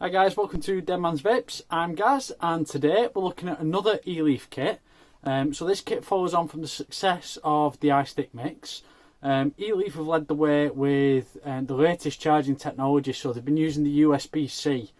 Hi guys, welcome to Dead Man's Vapes. I'm Gaz, and today we're looking at another Eleaf kit. So this kit follows on from the success of the iStick mix. Eleaf have led the way with the latest charging technology, so they've been using the USB-C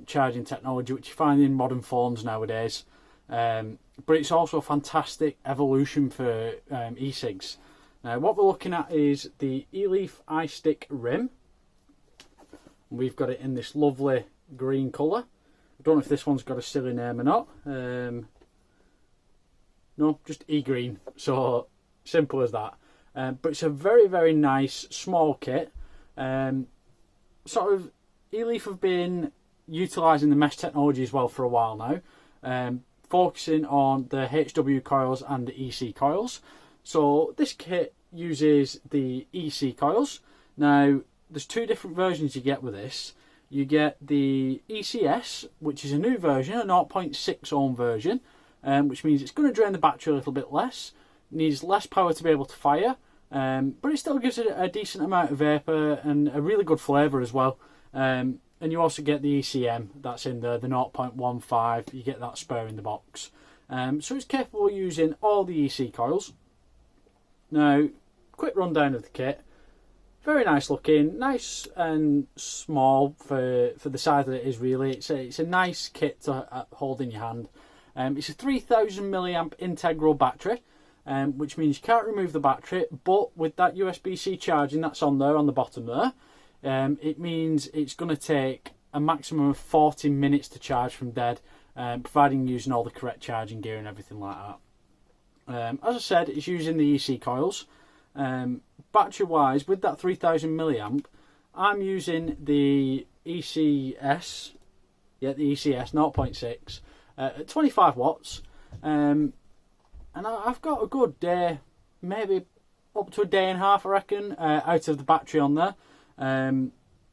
charging technology, which you find in modern phones nowadays. But it's also a fantastic evolution for e-cigs. Now what we're looking at is the Eleaf iStick Rim. We've got it in this lovely green colour. I don't know if this one's got a silly name or not. No, just E-green. So simple as that. But it's a very, very nice small kit. Sort of Eleaf have been utilising the mesh technology as well for a while now. Focusing on the HW coils and the EC coils. So this kit uses the EC coils. Now, there's two different versions you get with this. You get the ECS, which is a new version, a 0.6 ohm version, which means it's going to drain the battery a little bit less. It needs less power to be able to fire, but it still gives it a decent amount of vapour and a really good flavour as well. And you also get the ECM, that's in the 0.15, you get that spare in the box. So it's capable of using all the EC coils. Now, quick rundown of the kit. Very nice looking, nice and small for the size that it is really. It's a nice kit to hold in your hand. It's a 3000 milliamp integral battery, which means you can't remove the battery, but with that USB-C charging that's on there on the bottom there, it means it's going to take a maximum of 40 minutes to charge from dead, providing you're using all the correct charging gear and everything like that. As I said, it's using the EC coils. Battery wise, with that 3000 milliamp, I'm using the ECS, the ECS 0.6 at 25 watts, and I've got a good day, maybe up to a day and a half I reckon, out of the battery on there,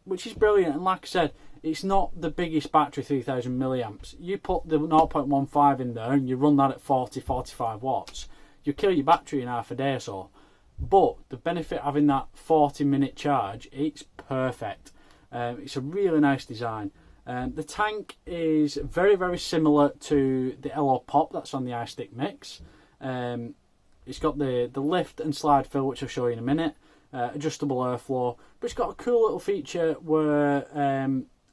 which is brilliant. And like I said, it's not the biggest battery, 3000 milliamps. You put the 0.15 in there and you run that at 40-45 watts, you kill your battery in half a day or so. But the benefit of having that 40-minute charge, it's perfect. It's a really nice design. The tank is very, very similar to the Eleaf Pop that's on the iStick mix. It's got the lift and slide fill, which I'll show you in a minute. Adjustable airflow. But it's got a cool little feature where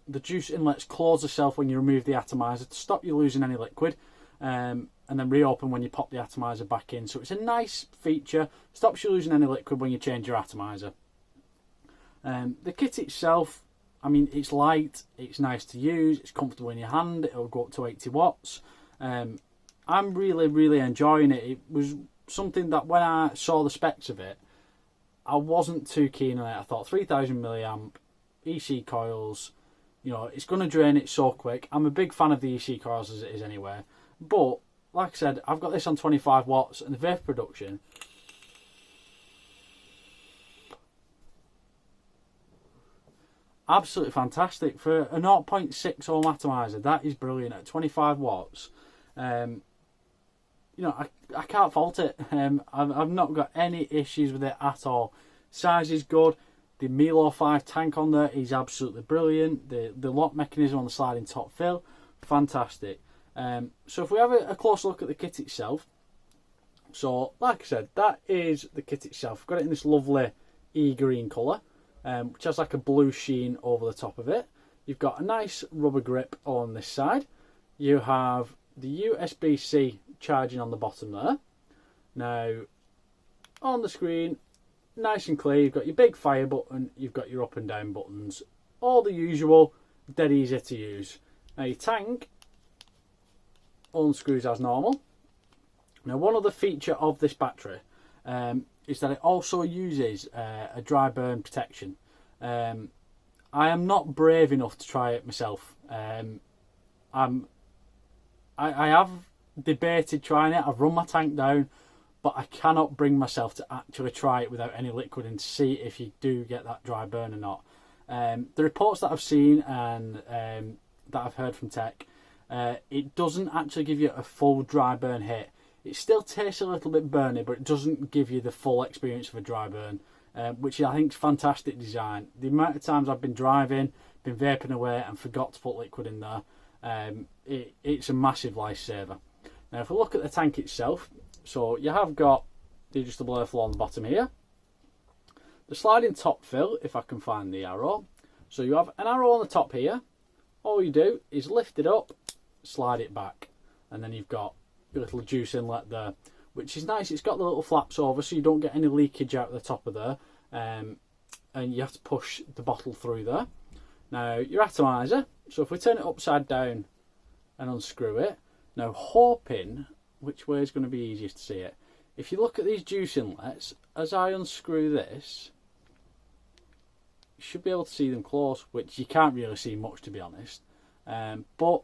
the juice inlets close themselves when you remove the atomizer to stop you losing any liquid. And then reopen when you pop the atomizer back in. So it's a nice feature, stops you losing any liquid when you change your atomizer. The kit itself, I mean, it's light, it's nice to use, it's comfortable in your hand, it'll go up to 80 watts. I'm really, really enjoying it. It was something that when I saw the specs of it, I wasn't too keen on it. I thought 3000 milliamp, EC coils, you know, it's going to drain it so quick. I'm a big fan of the EC coils as it is anyway. But like I said, I've got this on 25 watts and the vapor production, absolutely fantastic. For a 0.6 ohm atomizer, that is brilliant at 25 watts. You know, I can't fault it. I've not got any issues with it at all. Size is good. The Milo 5 tank on there is absolutely brilliant. The lock mechanism on the sliding top fill, fantastic. So if we have a close look at the kit itself, so like I said, that is the kit itself. I've got it in this lovely E-green colour, which has like a blue sheen over the top of it. You've got a nice rubber grip on this side. You have the USB-C charging on the bottom there. Now, on the screen, nice and clear, you've got your big fire button, you've got your up and down buttons. All the usual, dead easy to use. Now your tank unscrews as normal. Now one other feature of this battery is that it also uses a dry burn protection. I am not brave enough to try it myself. I have debated trying it. I've run my tank down, but I cannot bring myself to actually try it without any liquid and see if you do get that dry burn or not. The reports that I've seen and that I've heard from tech, it doesn't actually give you a full dry burn hit. It still tastes a little bit burny, but it doesn't give you the full experience of a dry burn. which I think is fantastic design. The amount of times I've been driving, been vaping away and forgot to put liquid in there, it's a massive lifesaver. Now if we look at the tank itself, so you have got the adjustable airflow on the bottom here, the sliding top fill, if I can find the arrow. So you have an arrow on the top here. All you do is lift it up, slide it back, and then you've got your little juice inlet there, which is nice. It's got the little flaps over so you don't get any leakage out the top of there, and you have to push the bottle through there. Now your atomizer, so if we turn it upside down and unscrew it, now hoping which way is going to be easiest to see it. If you look at these juice inlets, as I unscrew this, you should be able to see them close, which you can't really see much to be honest, but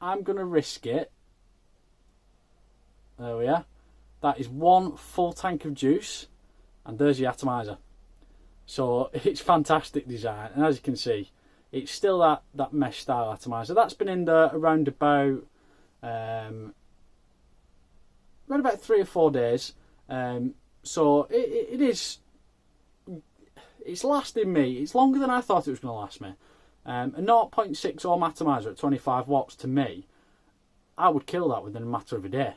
I'm going to risk it. There we are. That is one full tank of juice, and there's your atomizer. So it's fantastic design, and as you can see, it's still that mesh style atomizer. That's been in there around about 3 or 4 days. So it is. It's lasting me. It's longer than I thought it was going to last me. A 0.6 ohm atomizer at 25 watts to me, I would kill that within a matter of a day,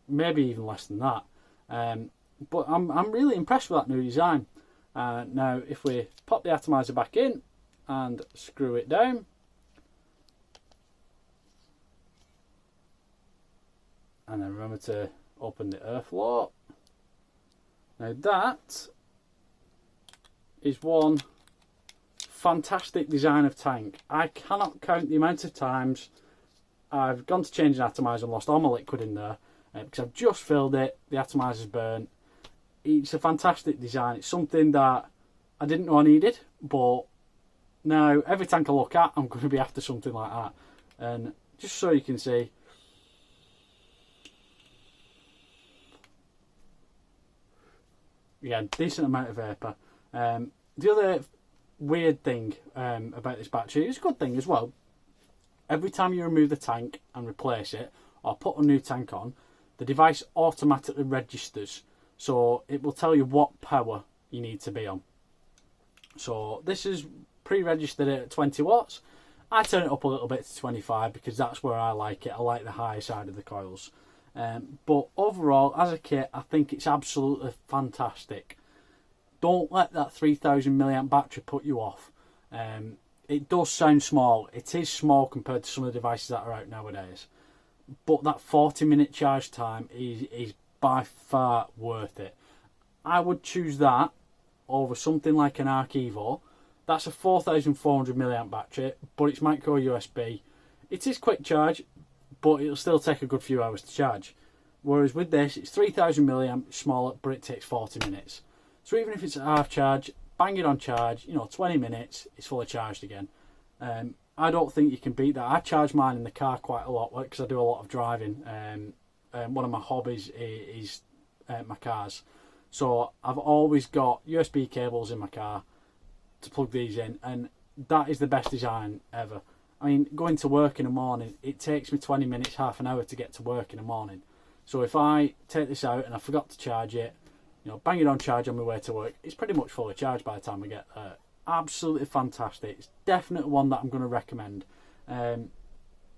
maybe even less than that. But I'm really impressed with that new design. Now, if we pop the atomizer back in and screw it down, and then remember to open the airflow. Now that is one fantastic design of tank. I cannot count the amount of times I've gone to change an atomizer and lost all my liquid in there because I've just filled it, the atomizer's burnt. It's a fantastic design. It's something that I didn't know I needed, but now every tank I look at, I'm going to be after something like that. And just so you can see, yeah, decent amount of vapour. The other weird thing about this battery, it's a good thing as well. Every time you remove the tank and replace it, or put a new tank on, the device automatically registers. So it will tell you what power you need to be on. So this is pre-registered at 20 watts. I turn it up a little bit to 25 because that's where I like it. I like the high side of the coils. But overall, as a kit, I think it's absolutely fantastic. Don't let that 3000 milliamp battery put you off. It does sound small. It is small compared to some of the devices that are out nowadays. But that 40-minute charge time is by far worth it. I would choose that over something like an Arc Evo. That's a 4400 milliamp battery, but it's micro USB. It is quick charge, but it'll still take a good few hours to charge. Whereas with this, it's 3000 milliamp, smaller, but it takes 40 minutes. So even if it's a half charge, bang it on charge, 20 minutes, it's fully charged again. I don't think you can beat that. I charge mine in the car quite a lot because I do a lot of driving. One of my hobbies is my cars. So I've always got USB cables in my car to plug these in, and that is the best design ever. I mean, going to work in the morning, it takes me 20 minutes, half an hour to get to work in the morning. So if I take this out and I forgot to charge it, bang it on charge on my way to work, it's pretty much fully charged by the time I get there. Absolutely fantastic. It's definitely one that I'm going to recommend. And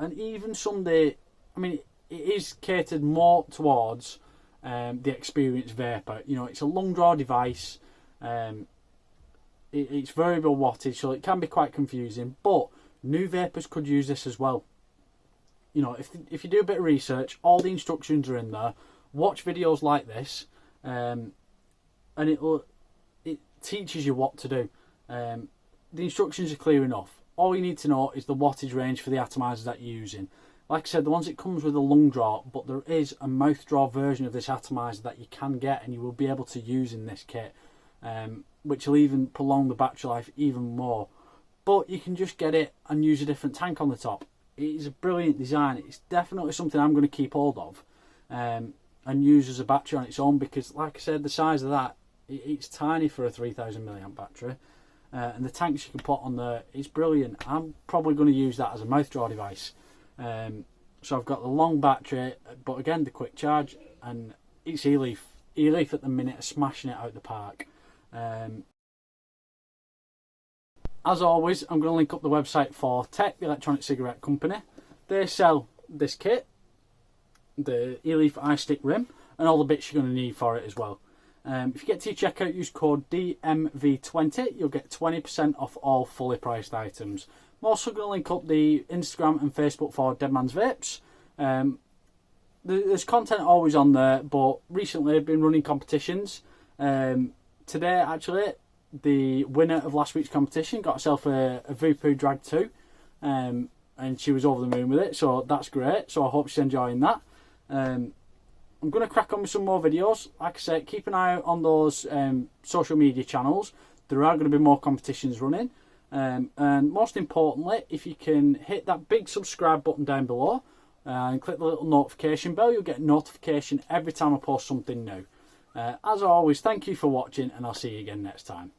even someday, I mean, it is catered more towards the experienced vapor. It's a long draw device. It's variable wattage, so it can be quite confusing. But new vapors could use this as well. If you do a bit of research, all the instructions are in there. Watch videos like this, and it teaches you what to do. The instructions are clear enough. All you need to know is the wattage range for the atomizers that you're using. Like I said, the ones it comes with a lung draw, but there is a mouth draw version of this atomizer that you can get and you will be able to use in this kit, which will even prolong the battery life even more. But you can just get it and use a different tank on the top. It is a brilliant design. It's definitely something I'm going to keep hold of and use as a battery on its own because, like I said, the size of that, it's tiny for a 3000 milliamp battery. And the tanks you can put on there is brilliant. I'm probably going to use that as a mouth draw device. So I've got the long battery, but again the quick charge, and it's Eleaf. Eleaf at the minute are smashing it out the park. As always, I'm going to link up the website for Tech, the electronic cigarette company. They sell this kit, the Eleaf iStick rim, and all the bits you're going to need for it as well. If you get to your checkout, use code DMV20, you'll get 20% off all fully priced items. I'm also going to link up the Instagram and Facebook for Dead Man's Vapes. There's content always on there, but recently I've been running competitions. Today, actually, the winner of last week's competition got herself a Vapez Drag 2, and she was over the moon with it, so that's great. So I hope she's enjoying that. I'm going to crack on with some more videos. Like I said, keep an eye out on those social media channels. There are going to be more competitions running. And most importantly, if you can hit that big subscribe button down below and click the little notification bell, you'll get notification every time I post something new. As always, thank you for watching, and I'll see you again next time.